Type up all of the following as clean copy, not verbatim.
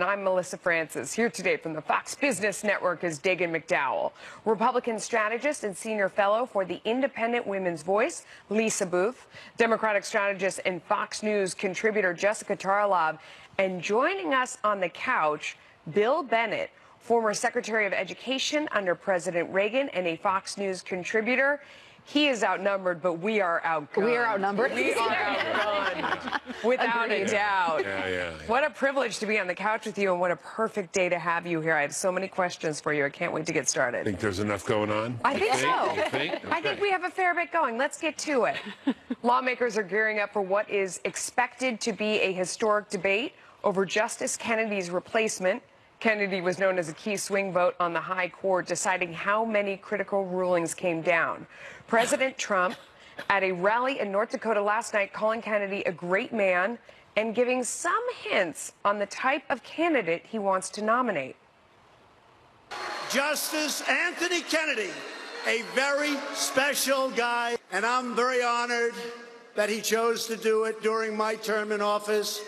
And I'm Melissa Francis. Here today from the Fox Business Network is Dagan McDowell, Republican strategist and senior fellow for the Independent Women's Voice, Lisa Booth, Democratic strategist and Fox News contributor Jessica Tarlov, and joining us on the couch, Bill Bennett, former Secretary of Education under President Reagan and a Fox News contributor. He is outnumbered, but we are outgunned. We are outnumbered. We are outgunned, without a doubt. Yeah. What a privilege to be on the couch with you, and what a perfect day to have you here. I have so many questions for you. I can't wait to get started. Think there's enough going on? I think so. You think? Okay. I think we have a fair bit going. Let's get to it. Lawmakers are gearing up for what is expected to be a historic debate over Justice Kennedy's replacement. Kennedy was known as a key swing vote on the high court, deciding how many critical rulings came down. President Trump at a rally in North Dakota last night calling Kennedy a great man and giving some hints on the type of candidate he wants to nominate. Justice Anthony Kennedy, a very special guy, and I'm very honored that he chose to do it during my term in office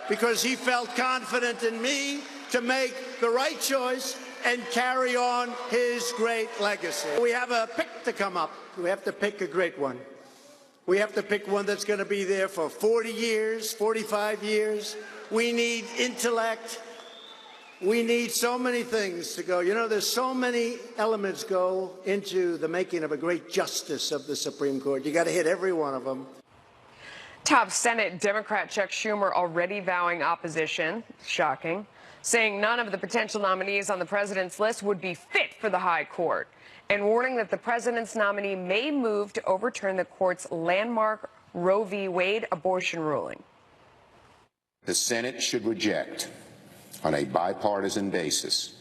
because he felt confident in me to make the right choice and carry on his great legacy. We have a pick to come up. We have to pick a great one. We have to pick one that's going to be there for 40 years, 45 years. We need intellect. We need so many things to go. You know, there's so many elements go into the making of a great justice of the Supreme Court. You got to hit every one of them. Top Senate Democrat Chuck Schumer already vowing opposition. Shocking. Saying none of the potential nominees on the president's list would be fit for the high court, and warning that the president's nominee may move to overturn the court's landmark Roe v. Wade abortion ruling. The Senate should reject, on a bipartisan basis,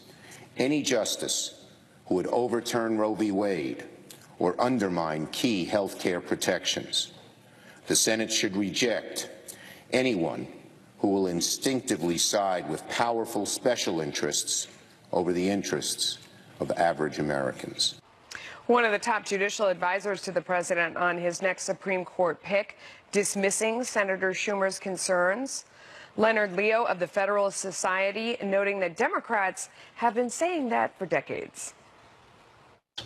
any justice who would overturn Roe v. Wade or undermine key health care protections. The Senate should reject anyone who will instinctively side with powerful special interests over the interests of average Americans. One of the top judicial advisors to the president on his next Supreme Court pick, dismissing Senator Schumer's concerns. Leonard Leo of the Federalist Society noting that Democrats have been saying that for decades.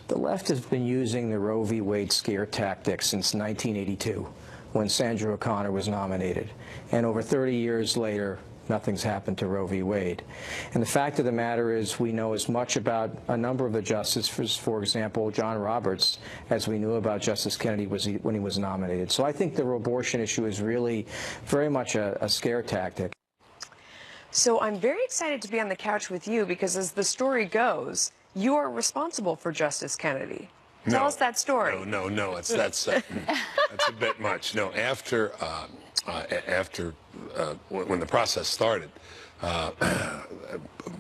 The left has been using the Roe v. Wade scare tactic since 1982. When Sandra O'Connor was nominated. And over 30 years later, nothing's happened to Roe v. Wade. And the fact of the matter is we know as much about a number of the justices, for example, John Roberts, as we knew about Justice Kennedy when he was nominated. So I think the abortion issue is really very much a scare tactic. So I'm very excited to be on the couch with you because as the story goes, you are responsible for Justice Kennedy. Tell us that story. No. That's a bit much. No, after when the process started,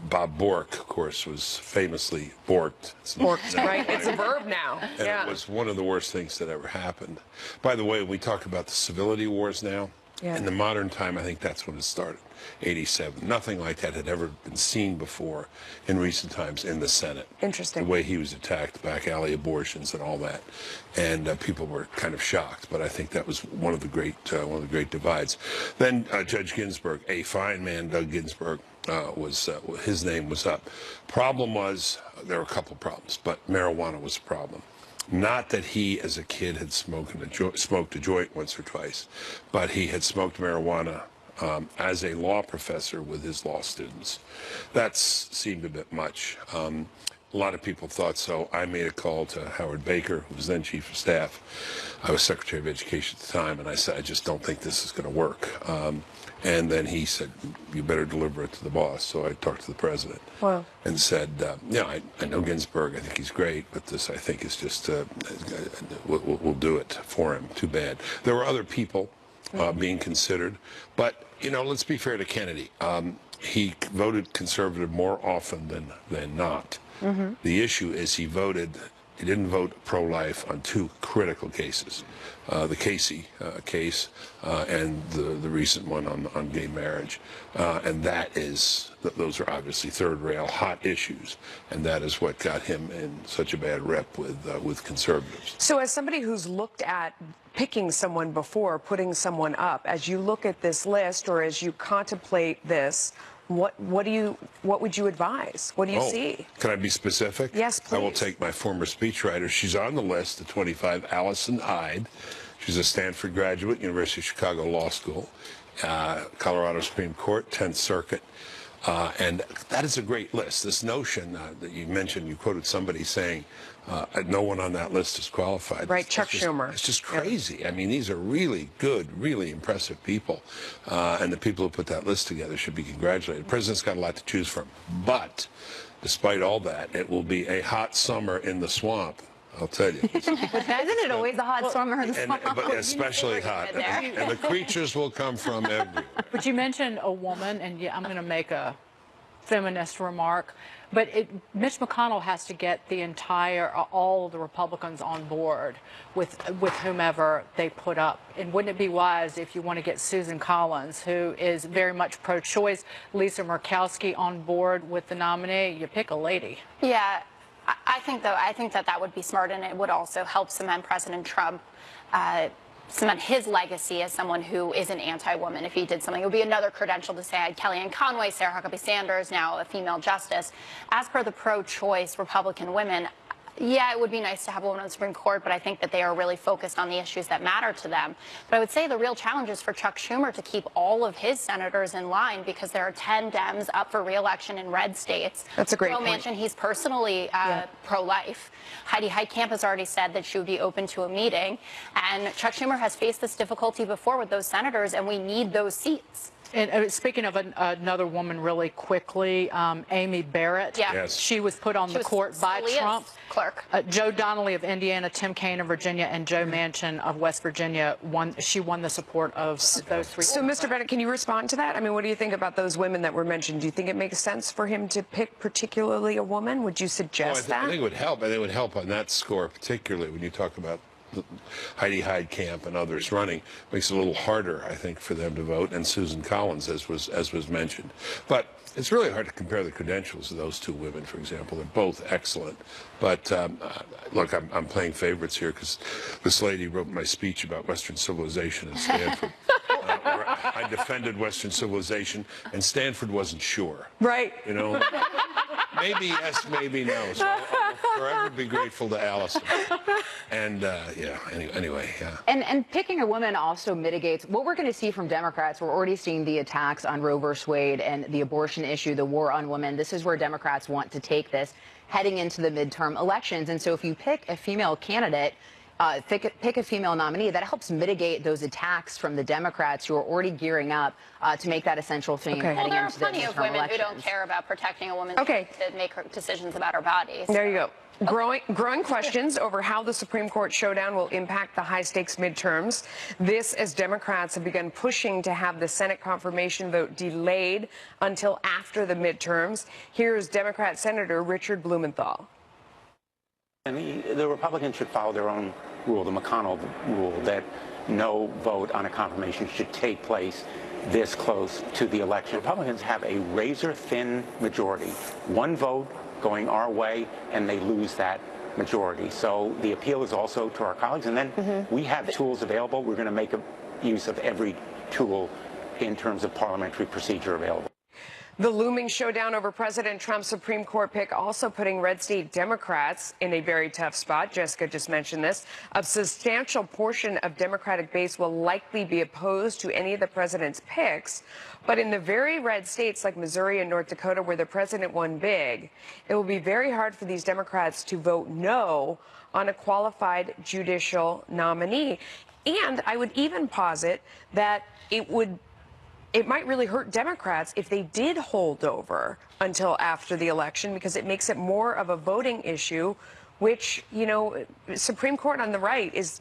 Bob Bork, of course, was famously borked. Borked, right? It's a verb now. And it was one of the worst things that ever happened. By the way, we talk about the civility wars now. Yeah. In the modern time, I think that's when it started, 87. Nothing like that had ever been seen before in recent times in the Senate. Interesting. The way he was attacked, back alley abortions and all that. And people were kind of shocked, but I think that was one of the great divides. Then Judge Ginsburg, a fine man, Doug Ginsburg, his name was up. Problem was, there were a couple problems, but marijuana was a problem. Not that he, as a kid, had smoked a joint once or twice, but he had smoked marijuana as a law professor with his law students. That seemed a bit much. A lot of people thought so. I made a call to Howard Baker, who was then chief of staff. I was Secretary of Education at the time, and I said, I just don't think this is going to work. And then he said, you better deliver it to the boss. So I talked to the president and said, I know Ginsburg, I think he's great, but this I think is just, we'll do it for him. Too bad. There were other people being considered, but, let's be fair to Kennedy. He voted conservative more often than not. Mm-hmm. The issue is he didn't vote pro-life on two critical cases, the Casey case and the recent one on gay marriage. And those are obviously third rail hot issues, and that is what got him in such a bad rep with conservatives. So as somebody who's looked at picking someone before, putting someone up, as you look at this list or as you contemplate this, what would you advise? What do you see? Can I be specific? Yes, please. I will take my former speechwriter. She's on the list, the 25, Allison Hyde. She's a Stanford graduate, University of Chicago Law School, Colorado Supreme Court, 10th Circuit. And that is a great list. This notion that you mentioned, you quoted somebody saying no one on that list is qualified. Right, Chuck Schumer. It's just crazy. Yeah. I mean, these are really good, really impressive people. And the people who put that list together should be congratulated. The president's got a lot to choose from. But despite all that, it will be a hot summer in the swamp. I'll tell you. Isn't it always a hot summer in the swamp? But especially hot. And the creatures will come from everywhere. But you mentioned a woman, and yeah, I'm going to make a feminist remark, but Mitch McConnell has to get all of the Republicans on board with whomever they put up. And wouldn't it be wise, if you want to get Susan Collins, who is very much pro-choice, Lisa Murkowski on board with the nominee, you pick a lady? Yeah. I think that would be smart, and it would also help cement President Trump, cement his legacy as someone who is an anti-woman. If he did something, it would be another credential to say I had Kellyanne Conway, Sarah Huckabee Sanders, now a female justice. As per the pro-choice Republican women, yeah, it would be nice to have a woman on the Supreme Court, but I think that they are really focused on the issues that matter to them. But I would say the real challenge is for Chuck Schumer to keep all of his senators in line, because there are 10 Dems up for re-election in red states. That's a great Joe point. Manchin, he's personally pro-life. Heidi Heitkamp has already said that she would be open to a meeting. And Chuck Schumer has faced this difficulty before with those senators, and we need those seats. And speaking of another woman really quickly, Amy Barrett. Yeah. Yes. She was put on the court by Scalia's Trump. clerk. Joe Donnelly of Indiana, Tim Kaine of Virginia, and Joe Manchin of West Virginia she won the support of those three. So, Mr. Bennett, can you respond to that? I mean, what do you think about those women that were mentioned? Do you think it makes sense for him to pick particularly a woman? Would you suggest that? I think it would help. I think it would help on that score, particularly when you talk about Heidi Heitkamp and others running. Makes it a little harder, I think, for them to vote, and Susan Collins, as was mentioned. But it's really hard to compare the credentials of those two women, for example. They're both excellent. But look, I'm playing favorites here because this lady wrote my speech about Western civilization at Stanford. I defended Western civilization, and Stanford wasn't sure. Right. You know, maybe yes, maybe no. So I'll forever be grateful to Allison. And yeah, anyway, yeah. And picking a woman also mitigates what we're going to see from Democrats. We're already seeing the attacks on Roe v. Wade and the abortion issue, the war on women. This is where Democrats want to take this heading into the midterm elections. And so if you pick a female candidate, pick a female nominee, that helps mitigate those attacks from the Democrats who are already gearing up to make that essential thing heading Well, into the midterm elections. there are plenty of women who don't care about protecting a woman's right to make her decisions about her body. There you go. Growing questions over how the Supreme Court showdown will impact the high-stakes midterms. This as Democrats have begun pushing to have the Senate confirmation vote delayed until after the midterms. Here's Democrat Senator Richard Blumenthal. And the Republicans should follow their own rule, the McConnell rule, that no vote on a confirmation should take place this close to the election. Republicans have a razor-thin majority. One vote going our way, and they lose that majority. So the appeal is also to our colleagues. And then we have tools available. We're going to make use of every tool in terms of parliamentary procedure available. The looming showdown over President Trump's Supreme Court pick also putting red state Democrats in a very tough spot. Jessica just mentioned this. A substantial portion of Democratic base will likely be opposed to any of the president's picks. But in the very red states like Missouri and North Dakota, where the president won big, it will be very hard for these Democrats to vote no on a qualified judicial nominee. And I would even posit that it might really hurt Democrats if they did hold over until after the election, because it makes it more of a voting issue, which, you know, Supreme Court on the right is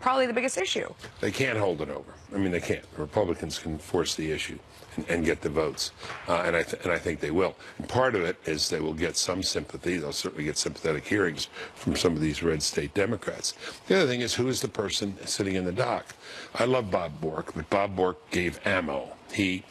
probably the biggest issue. They can't hold it over. I mean, they can't. The Republicans can force the issue and get the votes, and I think they will. And part of it is they will get some sympathy. They'll certainly get sympathetic hearings from some of these red state Democrats. The other thing is, who is the person sitting in the dock? I love Bob Bork, but Bob Bork gave ammo. He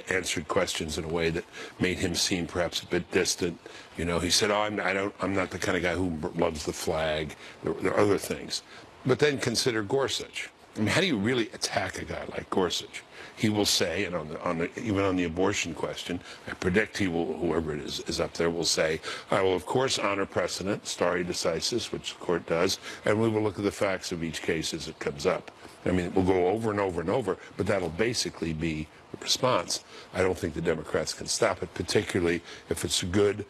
answered questions in a way that made him seem perhaps a bit distant. You know, he said, "Oh, I'm not the kind of guy who loves the flag." There are other things, but then consider Gorsuch. I mean, how do you really attack a guy like Gorsuch? He will say, and even on the abortion question, I predict he will, whoever it is up there, will say, I will of course honor precedent, stare decisis, which the court does, and we will look at the facts of each case as it comes up. I mean, it will go over and over and over, but that'll basically be the response. I don't think the Democrats can stop it, particularly if it's a good,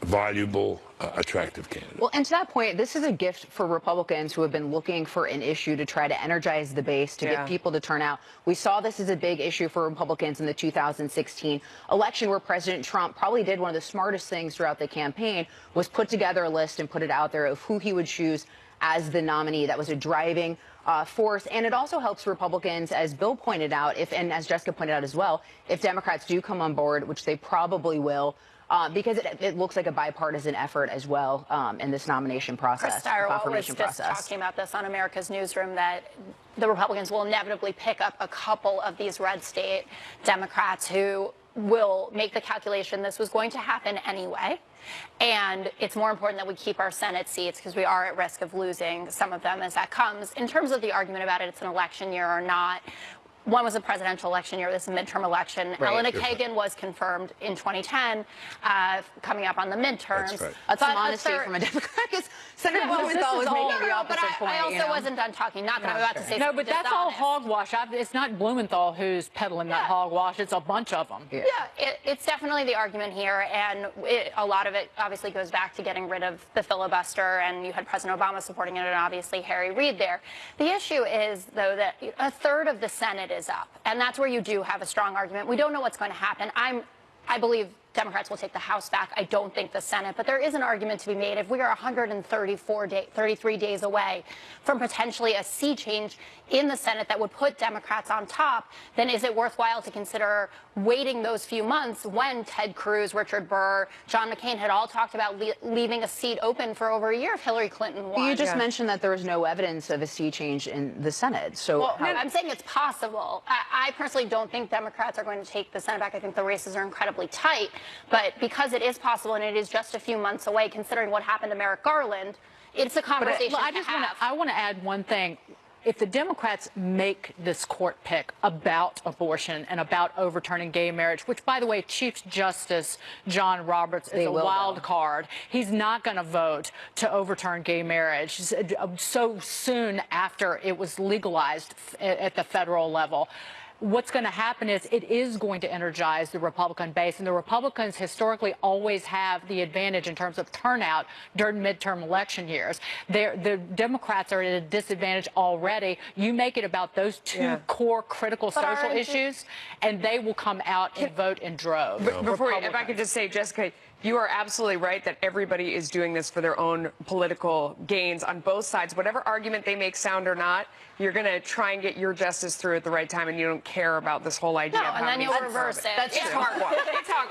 valuable, attractive candidate. Well, and to that point, this is a gift for Republicans who have been looking for an issue to try to energize the base, to get people to turn out. We saw this as a big issue for Republicans in the 2016 election, where President Trump probably did one of the smartest things throughout the campaign, was put together a list and put it out there of who he would choose as the nominee. That was a driving force. And it also helps Republicans, as Bill pointed out, and as Jessica pointed out as well, if Democrats do come on board, which they probably will, because it looks like a bipartisan effort as well in this nomination process, Chris Steyerwalt confirmation was just process. talking about this on America's Newsroom, that the Republicans will inevitably pick up a couple of these red state Democrats who will make the calculation this was going to happen anyway. And it's more important that we keep our Senate seats because we are at risk of losing some of them as that comes. In terms of the argument about it's an election year or not, one was a presidential election year, this is a midterm election. Right. Elena Kagan was confirmed in 2010, coming up on the midterms. That's right. That's some honesty from a Democrat, because Senator Blumenthal was making the opposite point. I also wasn't done talking. Not that I'm about to say No, something but that's all dishonest. hogwash. It's not Blumenthal who's peddling that hogwash. It's a bunch of them. Yeah, it's definitely the argument here, and a lot of it obviously goes back to getting rid of the filibuster, and you had President Obama supporting it, and obviously Harry Reid there. The issue is, though, that a third of the Senate is up, and that's where you do have a strong argument. We don't know what's going to happen. I believe Democrats will take the House back. I don't think the Senate. But there is an argument to be made. If we are 33 days away from potentially a sea change in the Senate that would put Democrats on top, then is it worthwhile to consider waiting those few months when Ted Cruz, Richard Burr, John McCain had all talked about leaving a seat open for over a year if Hillary Clinton won? You just mentioned that there was no evidence of a sea change in the Senate. So well, I'm saying it's possible. I personally don't think Democrats are going to take the Senate back. I think the races are incredibly tight. But because it is possible and it is just a few months away, considering what happened to Merrick Garland, it's a conversation I want to add one thing. If the Democrats make this court pick about abortion and about overturning gay marriage, which, by the way, Chief Justice John Roberts is a wild card. He's not going to vote to overturn gay marriage so soon after it was legalized at the federal level. What's going to happen is it is going to energize the Republican base, and the Republicans historically always have the advantage in terms of turnout during midterm election years. The Democrats are at a disadvantage already. You make it about those two core critical social issues, and they will come out and vote in droves. Before, if I could just say, Jessica, you are absolutely right that everybody is doing this for their own political gains on both sides. Whatever argument they make, sound or not, you're going to try and get your justice through at the right time, and you don't care about this whole idea. No, and then you'll reverse it. That's true.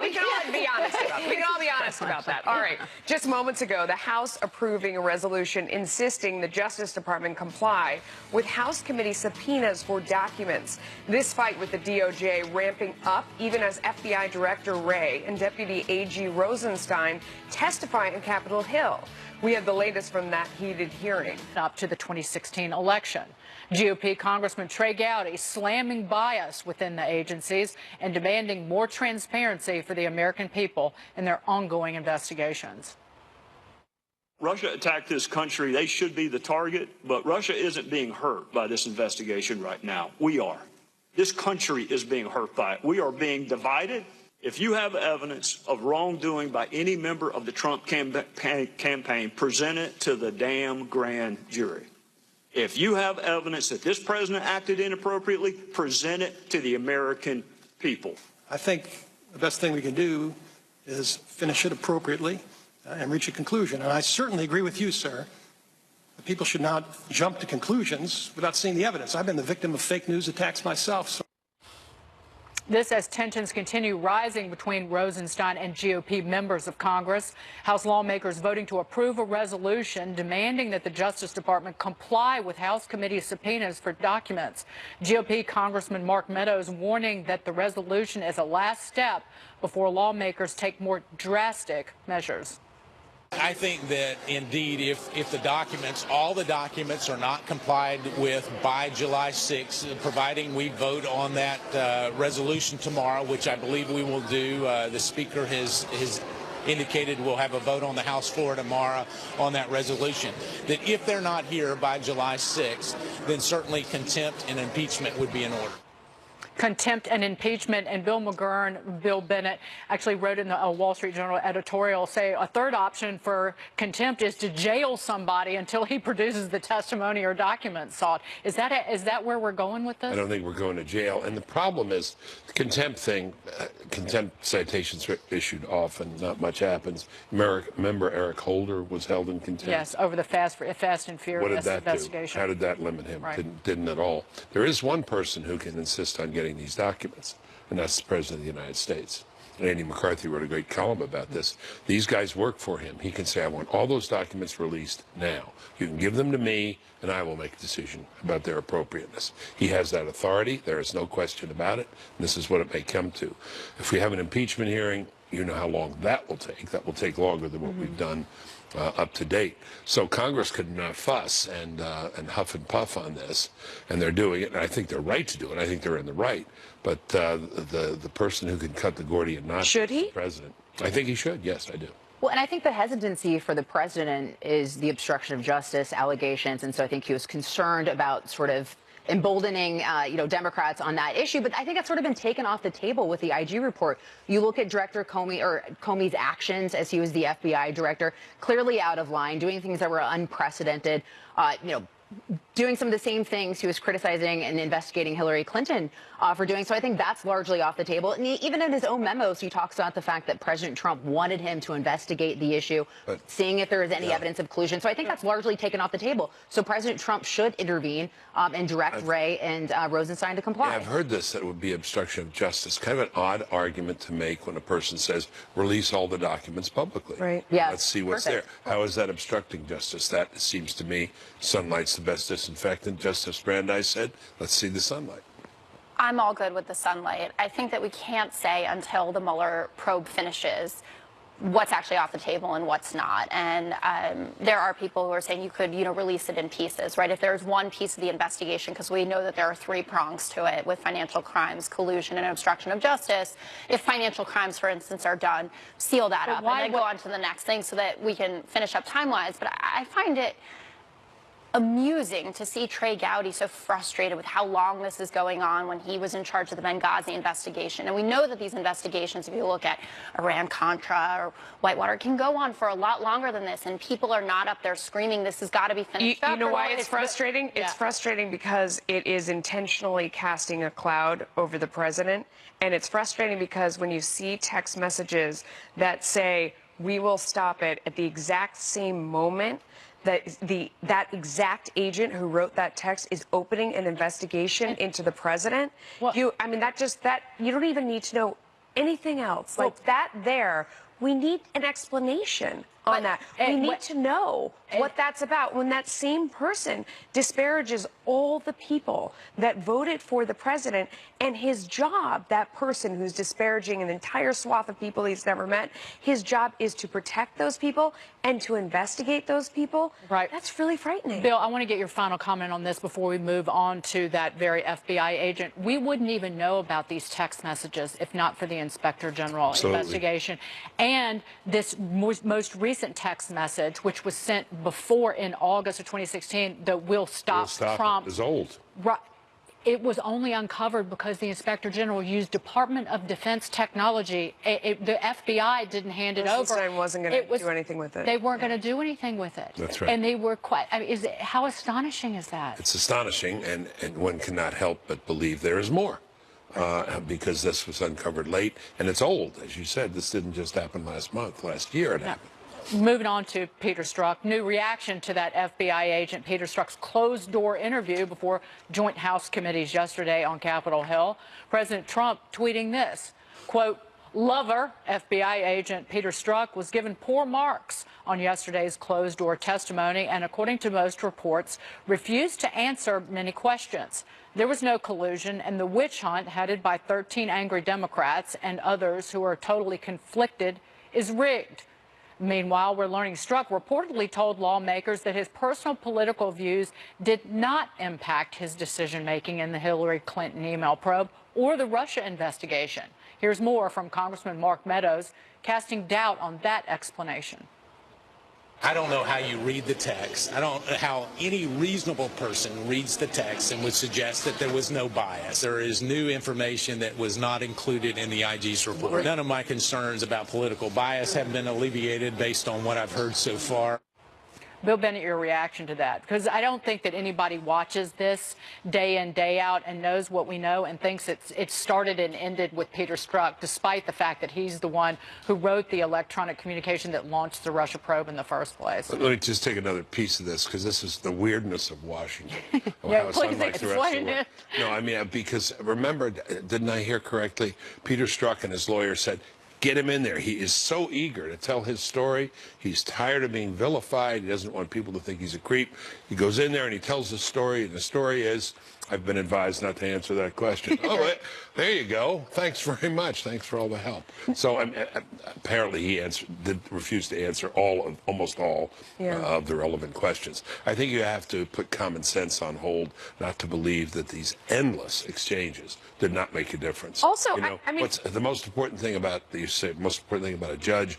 We can all be honest about it. We can all be honest about that. All right. Just moments ago, the House approving a resolution insisting the Justice Department comply with House committee subpoenas for documents. This fight with the DOJ ramping up, even as FBI Director Wray and Deputy AG Rosenstein testify in Capitol Hill. We have the latest from that heated hearing. Up to the 2016 election. GOP Congressman Trey Gowdy slamming bias within the agencies and demanding more transparency for the American people in their ongoing investigations. Russia attacked this country. They should be the target, but Russia isn't being hurt by this investigation right now. We are. This country is being hurt by it. We are being divided. If you have evidence of wrongdoing by any member of the Trump campaign, present it to the damn grand jury. If you have evidence that this president acted inappropriately, present it to the American people. I think the best thing we can do is finish it appropriately and reach a conclusion. And I certainly agree with you, sir. People should not jump to conclusions without seeing the evidence. I've been the victim of fake news attacks myself. So This as tensions continue rising between Rosenstein and GOP members of Congress. House lawmakers voting to approve a resolution demanding that the Justice Department comply with House committee subpoenas for documents. GOP Congressman Mark Meadows warning that the resolution is a last step before lawmakers take more drastic measures. I think that indeed if the documents, all the documents are not complied with by July 6th, providing we vote on that resolution tomorrow, which I believe we will do, the Speaker has indicated we'll have a vote on the House floor tomorrow on that resolution, that if they're not here by July 6th, then certainly contempt and impeachment would be in order. Contempt and impeachment. And Bill McGurn, Bill Bennett actually wrote in the Wall Street Journal editorial, say a third option for contempt is to jail somebody until he produces the testimony or documents sought. Is that where we're going with this? I don't think we're going to jail. And the problem is the contempt thing, contempt citations are issued often, not much happens. Remember Eric Holder was held in contempt? Yes, over the Fast and Furious What did that investigation. do? How did that limit him? Right. Didn't at all. There is one person who can insist on getting these documents, and that's the President of the United States. And Andy McCarthy wrote a great column about this. These guys work for him. He can say, I want all those documents released now. You can give them to me, and I will make a decision about their appropriateness. He has that authority. There is no question about it. And this is what it may come to. If we have an impeachment hearing, you know how long that will take. That will take longer than what we've done up to date. So Congress could not fuss and huff and puff on this, and they're doing it, and I think they're right to do it. I think they're in the right. But the person who can cut the Gordian knot is the president. I think he should. Yes, I do. Well, and I think the hesitancy for the president is the obstruction of justice allegations, and so I think he was concerned about sort of emboldening, Democrats on that issue. But I think that's sort of been taken off the table with the IG report. You look at Director Comey's actions as he was the FBI director, clearly out of line, doing things that were unprecedented, doing some of the same things he was criticizing and investigating Hillary Clinton for doing. So I think that's largely off the table. And even in his own memos, he talks about the fact that President Trump wanted him to investigate the issue, seeing if there is any evidence of collusion. So I think that's largely taken off the table. So President Trump should intervene and direct Wray and Rosenstein to comply. Yeah, I've heard this, that it would be obstruction of justice. Kind of an odd argument to make when a person says, release all the documents publicly. Right. Yeah. Let's see what's there. How is that obstructing justice? That seems to me, sunlight's the best disinfectant. Justice Brandeis said, let's see the sunlight. I'm all good with the sunlight. I think that we can't say until the Mueller probe finishes what's actually off the table and what's not. And there are people who are saying you could, release it in pieces, right? If there's one piece of the investigation, because we know that there are three prongs to it with financial crimes, collusion, and obstruction of justice. If financial crimes, for instance, are done, seal that up and then go on to the next thing so that we can finish up time-wise. But I find it amusing to see Trey Gowdy so frustrated with how long this is going on when he was in charge of the Benghazi investigation. And we know that these investigations, if you look at Iran-Contra or Whitewater, can go on for a lot longer than this. And people are not up there screaming, this has got to be finished up. You know why it's frustrating? It's frustrating because it is intentionally casting a cloud over the president. And it's frustrating because when you see text messages that say, we will stop it at the exact same moment that exact agent who wrote that text is opening an investigation into the president. Well, you don't even need to know anything else. Well, we need an explanation on that. We need to know what that's about. When that same person disparages all the people that voted for the president and his job, that person who's disparaging an entire swath of people he's never met, his job is to protect those people and to investigate those people. Right. That's really frightening. Bill, I want to get your final comment on this before we move on to that very FBI agent. We wouldn't even know about these text messages if not for the Inspector General investigation. And this most recent text message, which was sent before in August of 2016, that will stop Trump. It is old. Right. It was only uncovered because the Inspector General used Department of Defense technology. The FBI didn't hand it over. Rosenstein wasn't going to do anything with it. They weren't going to do anything with it. That's right. And they were quite. I mean, how astonishing is that? It's astonishing, and one cannot help but believe there is more. Because this was uncovered late, and it's old. As you said, this didn't just happen last year it happened. Moving on to Peter Strzok, new reaction to that FBI agent Peter Strzok's closed-door interview before joint House committees yesterday on Capitol Hill. President Trump tweeting this, quote, lover, FBI agent Peter Strzok was given poor marks on yesterday's closed-door testimony and, according to most reports, refused to answer many questions. There was no collusion, and the witch hunt headed by 13 angry Democrats and others who are totally conflicted is rigged. Meanwhile, we're learning Strzok reportedly told lawmakers that his personal political views did not impact his decision-making in the Hillary Clinton email probe or the Russia investigation. Here's more from Congressman Mark Meadows, casting doubt on that explanation. I don't know how you read the text. I don't know how any reasonable person reads the text and would suggest that there was no bias. There is new information that was not included in the IG's report. None of my concerns about political bias have been alleviated based on what I've heard so far. Bill Bennett, your reaction to that? Because I don't think that anybody watches this day in, day out and knows what we know and thinks it started and ended with Peter Strzok, despite the fact that he's the one who wrote the electronic communication that launched the Russia probe in the first place. Let me just take another piece of this, because this is the weirdness of Washington. Yeah, please explain it. No, I mean, because remember, didn't I hear correctly? Peter Strzok and his lawyer said, get him in there. He is so eager to tell his story. He's tired of being vilified. He doesn't want people to think he's a creep. He goes in there and he tells his story, and the story is, I've been advised not to answer that question. Oh, there you go. Thanks very much. Thanks for all the help. So apparently he did refuse to answer almost all of the relevant questions. I think you have to put common sense on hold, not to believe that these endless exchanges did not make a difference. Also, you know, I mean, what's the most important thing about most important thing about a judge,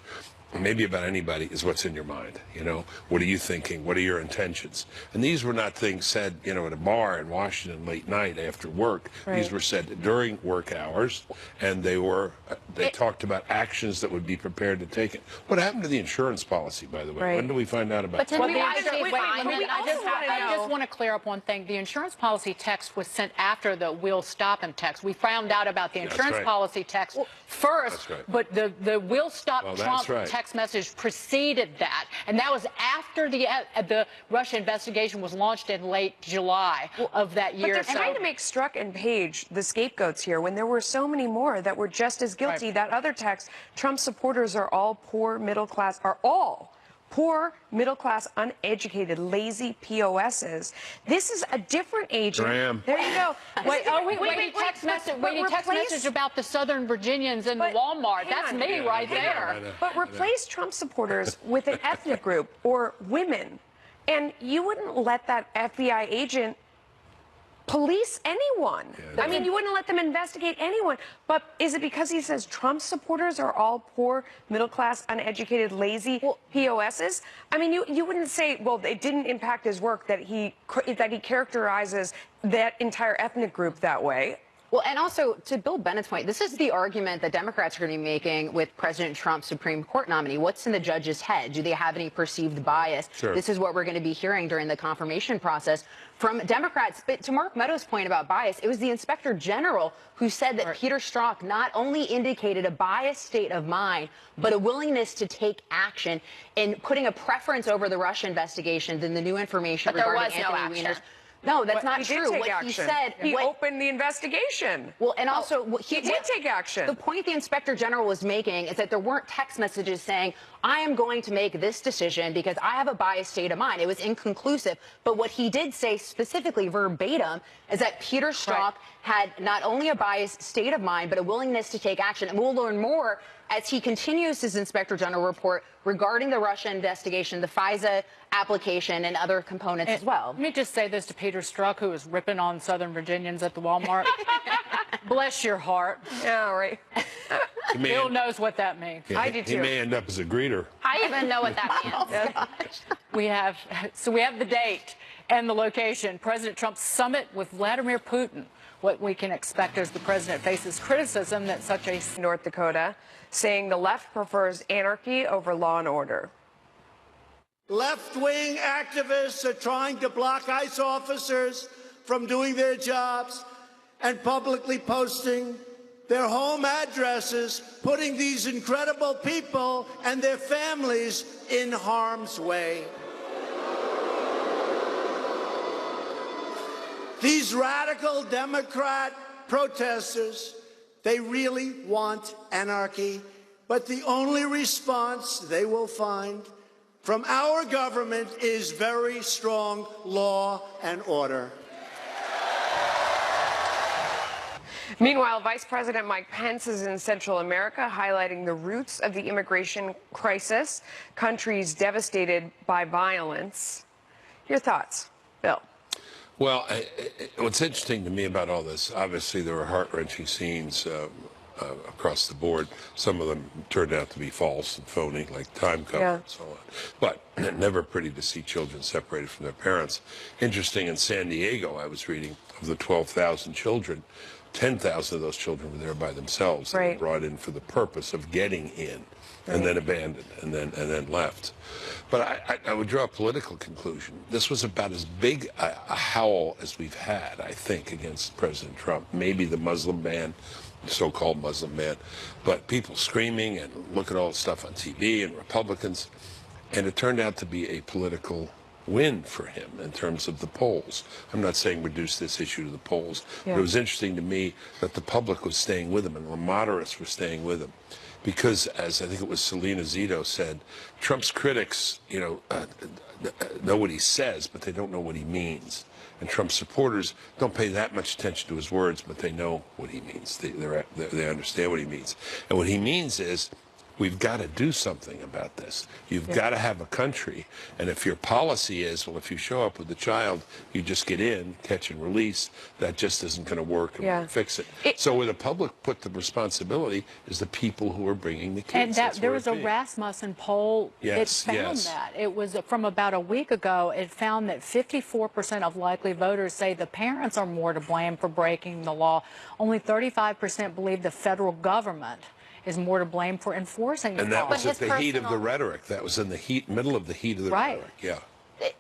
maybe about anybody, is what's in your mind. You know, what are you thinking? What are your intentions? And these were not things said, you know, at a bar in Washington late night after work. Right. These were said during work hours, and they talked about actions that would be prepared to take it. What happened to the insurance policy, by the way? Right. When did we find out about that? I just want to clear up one thing. The insurance policy text was sent after the "we'll stop him" text. We found out about the insurance policy text first, but the "we'll stop Trump" text message preceded that, and that was after the Russia investigation was launched in late July of that year. But they're trying to make Strzok and Page the scapegoats here when there were so many more that were just as guilty. That other text, Trump supporters are all poor, middle class, uneducated, lazy POSs. This is a different agent. Graham. There you go. Wait, text message about the Southern Virginians and the Walmart. That's me right there. But replace Trump supporters with an ethnic group or women, and you wouldn't let that FBI agent police anyone. I mean, you wouldn't let them investigate anyone. But is it because he says Trump supporters are all poor, middle class, uneducated, lazy POSs? I mean, you wouldn't say, well, it didn't impact his work that he characterizes that entire ethnic group that way. Well, and also, to Bill Bennett's point, this is the argument that Democrats are going to be making with President Trump's Supreme Court nominee. What's in the judge's head? Do they have any perceived bias? Sure. This is what we're going to be hearing during the confirmation process from Democrats. But to Mark Meadows' point about bias, it was the Inspector General who said that Peter Strzok not only indicated a biased state of mind, but a willingness to take action in putting a preference over the Russia investigation than the new information regarding Anthony Weiner's. No, that's not true. What he said, he opened the investigation. Well, and also he did take action. The point the Inspector General was making is that there weren't text messages saying, I am going to make this decision because I have a biased state of mind. It was inconclusive. But what he did say specifically verbatim is that Peter Strzok had not only a biased state of mind, but a willingness to take action. And we'll learn more as he continues his Inspector General report regarding the Russia investigation, the FISA application, and other components as well. Let me just say this to Peter Strzok, who was ripping on Southern Virginians at the Walmart. Bless your heart. Yeah, right. Bill knows what that means. Yeah, I do too. He may end up as a greeter. I even know what that means. We have the date and the location. President Trump's summit with Vladimir Putin. What we can expect as the president faces criticism that such a North Dakota, saying the left prefers anarchy over law and order. Left-wing activists are trying to block ICE officers from doing their jobs and publicly posting their home addresses, putting these incredible people and their families in harm's way. These radical Democrat protesters, they really want anarchy, but the only response they will find from our government is very strong law and order. Meanwhile, Vice President Mike Pence is in Central America, highlighting the roots of the immigration crisis, countries devastated by violence. Your thoughts, Bill? Well, what's interesting to me about all this, obviously there were heart-wrenching scenes across the board. Some of them turned out to be false and phony, like time cover and so on. But never pretty to see children separated from their parents. Interesting, in San Diego, I was reading, of the 12,000 children, 10,000 of those children were there by themselves. They were brought in for the purpose of getting in, and then abandoned, and then left. But I would draw a political conclusion. This was about as big a howl as we've had, I think, against President Trump. Maybe the Muslim ban, so-called Muslim ban, but people screaming and look at all the stuff on TV and Republicans, and it turned out to be a political win for him in terms of the polls. I'm not saying reduce this issue to the polls, but it was interesting to me that the public was staying with him and the moderates were staying with him. Because, as I think it was Selena Zito said, Trump's critics, know what he says, but they don't know what he means. And Trump's supporters don't pay that much attention to his words, but they know what he means. They understand what he means. And what he means is, we've got to do something about this. You've got to have a country. And if your policy is, well, if you show up with a child, you just get in, catch and release, that just isn't going to work and won't fix it. So where the public put the responsibility is the people who are bringing the kids. And there was a Rasmussen poll that found that. It was from about a week ago. It found that 54% of likely voters say the parents are more to blame for breaking the law. Only 35% believe the federal government is more to blame for enforcing the law. And that was at the heat of the rhetoric. That was in the middle of the heat of the rhetoric. Yeah.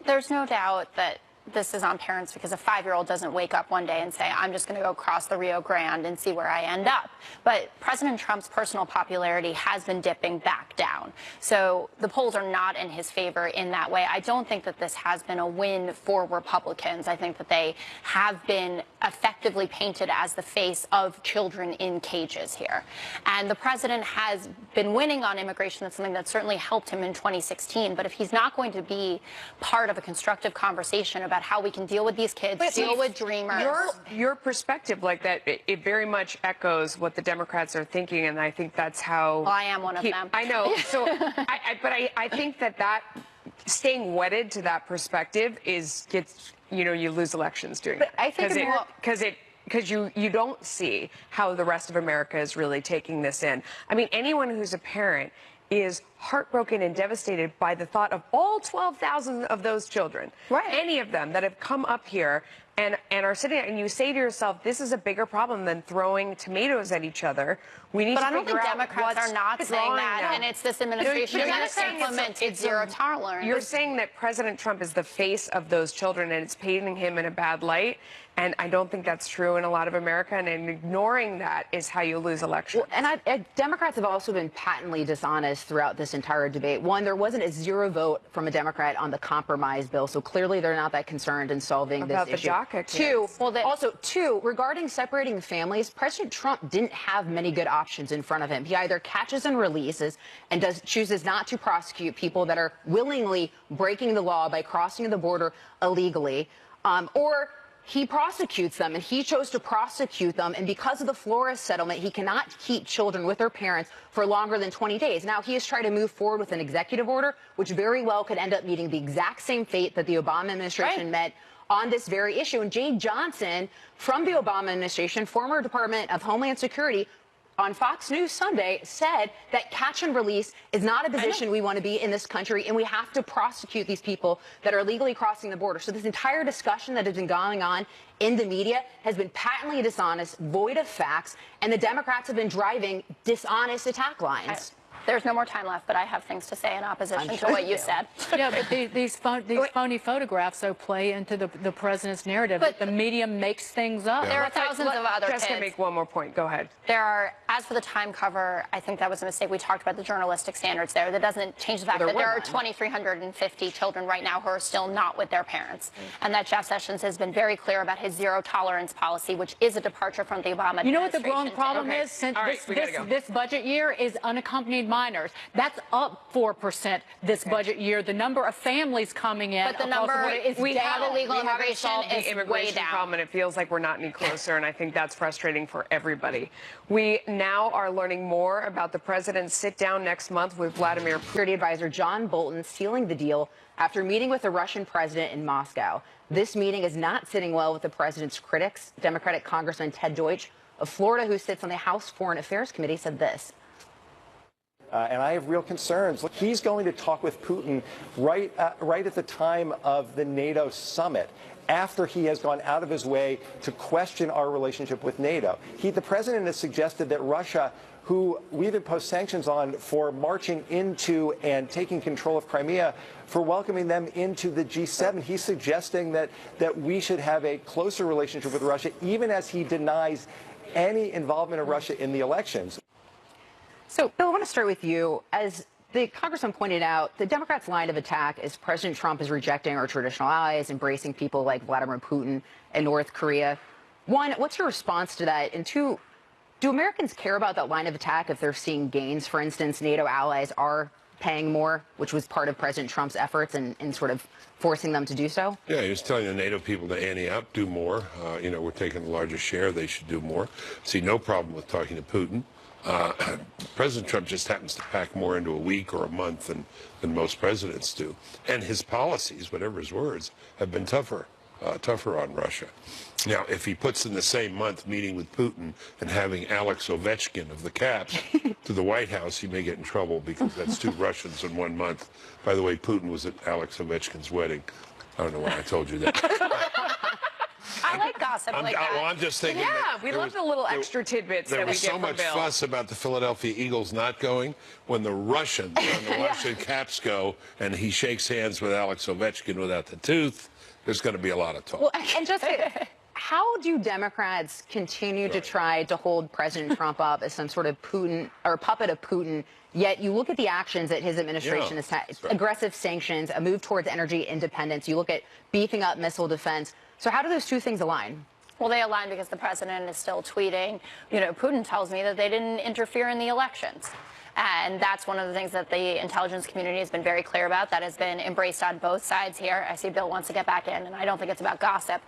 There's no doubt that this is on parents, because a 5-year-old doesn't wake up one day and say, I'm just going to go cross the Rio Grande and see where I end up. But President Trump's personal popularity has been dipping back down. So the polls are not in his favor in that way. I don't think that this has been a win for Republicans. I think that they have been effectively painted as the face of children in cages here. And the president has been winning on immigration. That's something that certainly helped him in 2016. But if he's not going to be part of a constructive conversation about how we can deal with these kids, deal with dreamers. Your perspective like that, it very much echoes what the Democrats are thinking, and I think that's how... Well, I am one of them. I know. So, I think that staying wedded to that perspective you lose elections doing that. I think because you don't see how the rest of America is really taking this in. I mean, anyone who's a parent is heartbroken and devastated by the thought of all 12,000 of those children, any of them that have come up here and are sitting there, and you say to yourself, this is a bigger problem than throwing tomatoes at each other. We need to figure out But I don't think Democrats are not saying that, and it's this administration that implemented zero tolerance. You're saying that President Trump is the face of those children, and it's painting him in a bad light. And I don't think that's true in a lot of America, and ignoring that is how you lose elections. Well, and Democrats have also been patently dishonest throughout this entire debate. One, there wasn't a zero vote from a Democrat on the compromise bill, so clearly they're not that concerned in solving this issue. Two, regarding separating families, President Trump didn't have many good options in front of him. He either catches and releases and chooses not to prosecute people that are willingly breaking the law by crossing the border illegally, or he prosecutes them, and he chose to prosecute them. And because of the Flores settlement, he cannot keep children with their parents for longer than 20 days. Now, he is trying to move forward with an executive order, which very well could end up meeting the exact same fate that the Obama administration met on this very issue. And Jay Johnson from the Obama administration, former Department of Homeland Security, on Fox News Sunday said that catch and release is not a position we want to be in this country, and we have to prosecute these people that are illegally crossing the border. So this entire discussion that has been going on in the media has been patently dishonest, void of facts, and the Democrats have been driving dishonest attack lines. There's no more time left, but I have things to say in opposition to what you said. Yeah, but these phony photographs play into the president's narrative. But the media makes things up. There are thousands of other kids. Just to make one more point. Go ahead. There are As for the time cover, I think that was a mistake. We talked about the journalistic standards there. That doesn't change the fact that there are 2,350 children right now who are still not with their parents. And that Jeff Sessions has been very clear about his zero tolerance policy, which is a departure from the Obama administration. You know what the growing problem is? Since this budget year is unaccompanied minors. That's up 4% this budget year. The number of families coming in, but the number is we down. have illegal we haven't solved the is way immigration down. problem, and it feels like we're not any closer, and I think that's frustrating for everybody. We now are learning more about the president's sit-down next month with Vladimir Putin. Security advisor John Bolton sealing the deal after meeting with the Russian president in Moscow. This meeting is not sitting well with the president's critics. Democratic Congressman Ted Deutsch of Florida, who sits on the House Foreign Affairs Committee, said this. And I have real concerns. Look, he's going to talk with Putin right at the time of the NATO summit, after he has gone out of his way to question our relationship with NATO. The president has suggested that Russia, who we've imposed sanctions on for marching into and taking control of Crimea, for welcoming them into the G7, he's suggesting that we should have a closer relationship with Russia, even as he denies any involvement of Russia in the elections. So, Bill, I want to start with you. As the congressman pointed out, the Democrats' line of attack is President Trump is rejecting our traditional allies, embracing people like Vladimir Putin and North Korea. One, what's your response to that? And two, do Americans care about that line of attack if they're seeing gains? For instance, NATO allies are paying more, which was part of President Trump's efforts in sort of forcing them to do so? Yeah, he was telling the NATO people to ante up, do more. We're taking a larger share. They should do more. See no problem with talking to Putin. President Trump just happens to pack more into a week or a month than most presidents do. And his policies, whatever his words, have been tougher on Russia. Now, if he puts in the same month meeting with Putin and having Alex Ovechkin of the Caps to the White House, he may get in trouble because that's two Russians in 1 month. By the way, Putin was at Alex Ovechkin's wedding. I don't know why I told you that. I like gossip like that. Well, I'm just thinking. Yeah, we love the little extra tidbits that we get from Bill. There was so much fuss about the Philadelphia Eagles not going. When the Russians on the Washington Caps go and he shakes hands with Alex Ovechkin without the tooth, there's going to be a lot of talk. Well, and just how do Democrats continue to try to hold President Trump up as some sort of Putin or puppet of Putin? Yet you look at the actions that his administration has had, aggressive sanctions, a move towards energy independence. You look at beefing up missile defense. So how do those two things align? Well, they align because the president is still tweeting. Putin tells me that they didn't interfere in the elections. And that's one of the things that the intelligence community has been very clear about. That has been embraced on both sides here. I see Bill wants to get back in, and I don't think it's about gossip.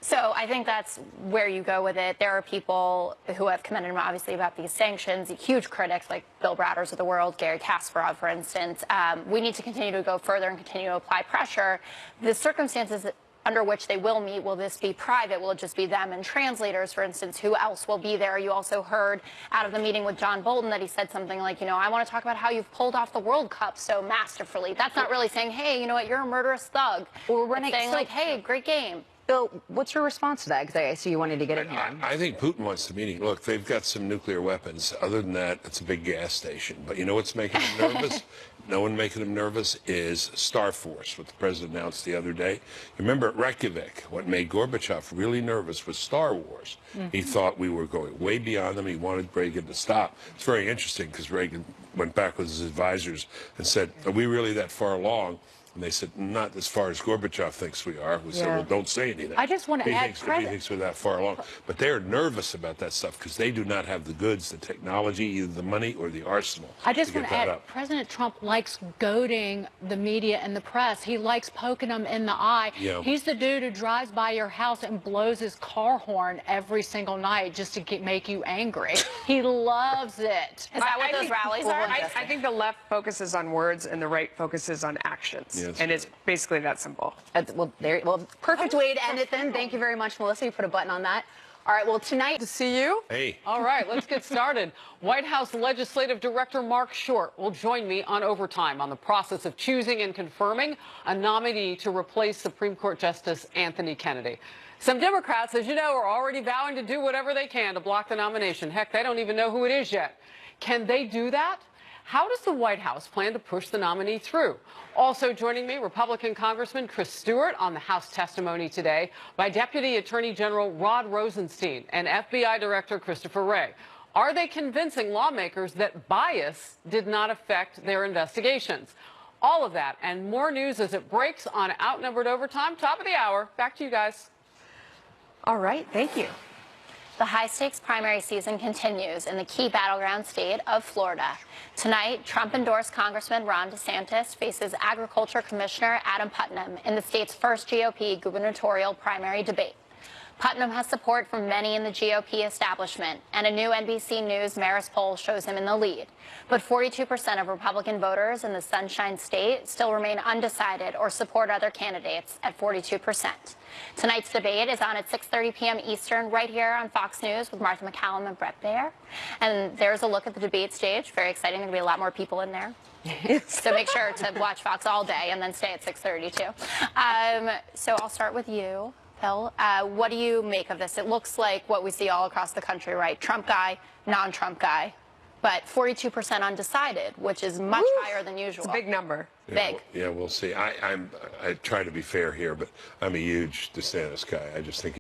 So I think that's where you go with it. There are people who have commended him, obviously, about these sanctions, huge critics like Bill Bradders of the world, Gary Kasparov, for instance. We need to continue to go further and continue to apply pressure. The circumstances under which they will meet, will this be private? Will it just be them and translators, for instance? Who else will be there? You also heard out of the meeting with John Bolton that he said something like, I want to talk about how you've pulled off the World Cup so masterfully. That's not really saying, hey, you know what, you're a murderous thug. Or we're saying, like, hey, great game. Bill, what's your response to that? Because I see you wanted to get in here. I think Putin wants the meeting. Look, they've got some nuclear weapons. Other than that, it's a big gas station. But you know what's making them nervous? No one making them nervous is Star Force, what the president announced the other day. You remember at Reykjavik, what made Gorbachev really nervous was Star Wars. He thought we were going way beyond them. He wanted Reagan to stop. It's very interesting because Reagan went back with his advisors and said, are we really that far along? And they said, not as far as Gorbachev thinks we are. We said, well, don't say anything. I just want to add he thinks we're that far along. But they're nervous about that stuff because they do not have the goods, the technology, either the money or the arsenal. I just want to add, President Trump likes goading the media and the press. He likes poking them in the eye. Yeah. He's the dude who drives by your house and blows his car horn every single night just to make you angry. He loves it. Is that what those rallies are? I think the left focuses on words and the right focuses on actions. Yes, and it's basically that simple. Well, perfect way to end it then. Thank you very much, Melissa. You put a button on that. All right, well, tonight... To see you. Hey. All right, let's get started. White House Legislative Director Mark Short will join me on Overtime on the process of choosing and confirming a nominee to replace Supreme Court Justice Anthony Kennedy. Some Democrats, as you know, are already vowing to do whatever they can to block the nomination. Heck, they don't even know who it is yet. Can they do that? How does the White House plan to push the nominee through? Also joining me, Republican Congressman Chris Stewart on the House testimony today by Deputy Attorney General Rod Rosenstein and FBI Director Christopher Wray. Are they convincing lawmakers that bias did not affect their investigations? All of that and more news as it breaks on Outnumbered Overtime, top of the hour. Back to you guys. All right, thank you. The high-stakes primary season continues in the key battleground state of Florida. Tonight, Trump-endorsed Congressman Ron DeSantis faces Agriculture Commissioner Adam Putnam in the state's first GOP gubernatorial primary debate. Putnam has support from many in the GOP establishment, and a new NBC News Marist poll shows him in the lead. But 42% of Republican voters in the Sunshine State still remain undecided or support other candidates at 42%. Tonight's debate is on at 6:30 p.m. Eastern right here on Fox News with Martha McCallum and Brett Baer. And there's a look at the debate stage. Very exciting. There's going to be a lot more people in there. So make sure to watch Fox all day and then stay at 6:30 too. So I'll start with you. What do you make of this? It looks like what we see all across the country, right? Trump guy, non-Trump guy, but 42% undecided, which is much higher than usual. It's a big number. Big. Yeah, we'll see. I try to be fair here, but I'm a huge DeSantis guy. I just think